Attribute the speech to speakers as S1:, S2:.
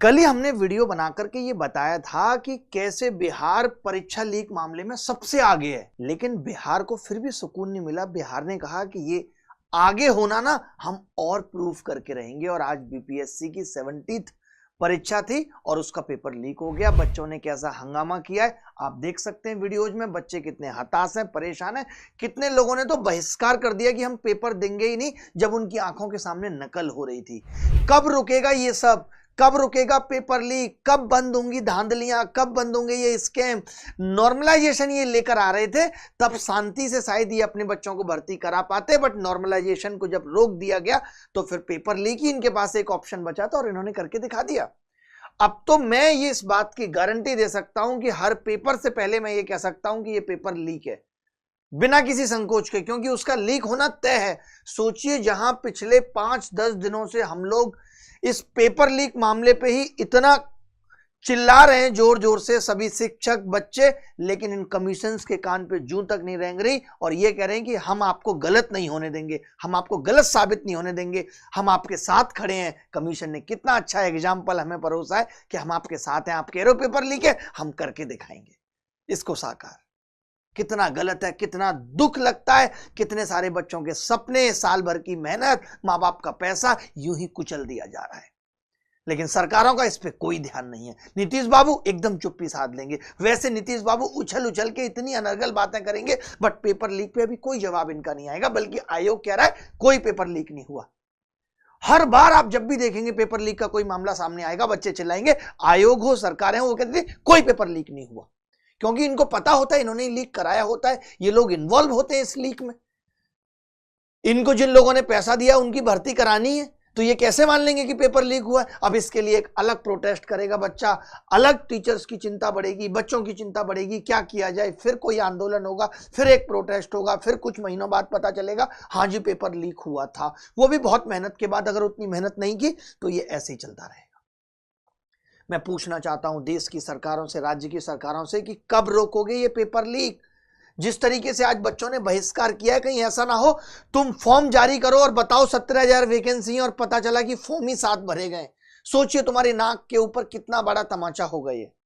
S1: कल ही हमने वीडियो बना करके ये बताया था कि कैसे बिहार परीक्षा लीक मामले में सबसे आगे है, लेकिन बिहार को फिर भी सुकून नहीं मिला। बिहार ने कहा कि ये आगे होना ना हम और प्रूफ करके रहेंगे। और आज बीपीएससी की 70th परीक्षा थी और उसका पेपर लीक हो गया। बच्चों ने कैसा हंगामा किया है आप देख सकते हैं वीडियोज में। बच्चे कितने हताश हैं, परेशान हैं। कितने लोगों ने तो बहिष्कार कर दिया कि हम पेपर देंगे ही नहीं, जब उनकी आंखों के सामने नकल हो रही थी। कब रुकेगा ये सब? कब रुकेगा पेपर लीक? कब बंद होंगी धांधलियां? कब बंद होंगे ये स्कैम? नॉर्मलाइजेशन ये लेकर आ रहे थे, तब शांति से शायद ये अपने बच्चों को भर्ती करा पाते, बट नॉर्मलाइजेशन को जब रोक दिया गया तो फिर पेपर लीक ही इनके पास एक ऑप्शन बचा था और इन्होंने करके दिखा दिया। अब तो मैं ये इस बात की गारंटी दे सकता हूं कि हर पेपर से पहले मैं ये कह सकता हूं कि ये पेपर लीक है, बिना किसी संकोच के, क्योंकि उसका लीक होना तय है। सोचिए, जहां पिछले 5-10 दिनों से हम लोग इस पेपर लीक मामले पे ही इतना चिल्ला रहे हैं जोर जोर से सभी शिक्षक बच्चे, लेकिन इन कमीशंस के कान पे जूं तक नहीं रेंग रही और ये कह रहे हैं कि हम आपको गलत नहीं होने देंगे, हम आपको गलत साबित नहीं होने देंगे, हम आपके साथ खड़े हैं। कमीशन ने कितना अच्छा एग्जाम्पल हमें परोसा है कि हम आपके साथ हैं। आप कह रहे हो पेपर लीक है, हम करके दिखाएंगे इसको साकार। कितना गलत है, कितना दुख लगता है, कितने सारे बच्चों के सपने, साल भर की मेहनत, माँ बाप का पैसा यूं ही कुचल दिया जा रहा है। लेकिन सरकारों का इस पे कोई ध्यान नहीं है। नीतीश बाबू एकदम चुप्पी साध लेंगे। वैसे नीतीश बाबू उछल उछल के इतनी अनर्गल बातें करेंगे, बट पेपर लीक पे अभी कोई जवाब इनका नहीं आएगा, बल्कि आयोग कह रहा है कोई पेपर लीक नहीं हुआ। हर बार आप जब भी देखेंगे पेपर लीक का कोई मामला सामने आएगा, बच्चे चिल्लाएंगे, आयोग हो सरकारें हो, वो कहते हैं कोई पेपर लीक नहीं हुआ, क्योंकि इनको पता होता है इन्होंने लीक कराया होता है, ये लोग इन्वॉल्व होते हैं इस लीक में। इनको जिन लोगों ने पैसा दिया उनकी भर्ती करानी है, तो ये कैसे मान लेंगे कि पेपर लीक हुआ है? अब इसके लिए एक अलग प्रोटेस्ट करेगा बच्चा, अलग टीचर्स की चिंता बढ़ेगी, बच्चों की चिंता बढ़ेगी, क्या किया जाए। फिर कोई आंदोलन होगा, फिर एक प्रोटेस्ट होगा, फिर कुछ महीनों बाद पता चलेगा हाँ जी पेपर लीक हुआ था, वो भी बहुत मेहनत के बाद। अगर उतनी मेहनत नहीं की तो ये ऐसे ही चलता रहेगा। मैं पूछना चाहता हूं देश की सरकारों से, राज्य की सरकारों से, कि कब रोकोगे ये पेपर लीक? जिस तरीके से आज बच्चों ने बहिष्कार किया है, कहीं ऐसा ना हो तुम फॉर्म जारी करो और बताओ 17,000 वैकेंसी और पता चला कि फॉर्म ही 7 भरे गए। सोचिए तुम्हारी नाक के ऊपर कितना बड़ा तमाचा होगा ये।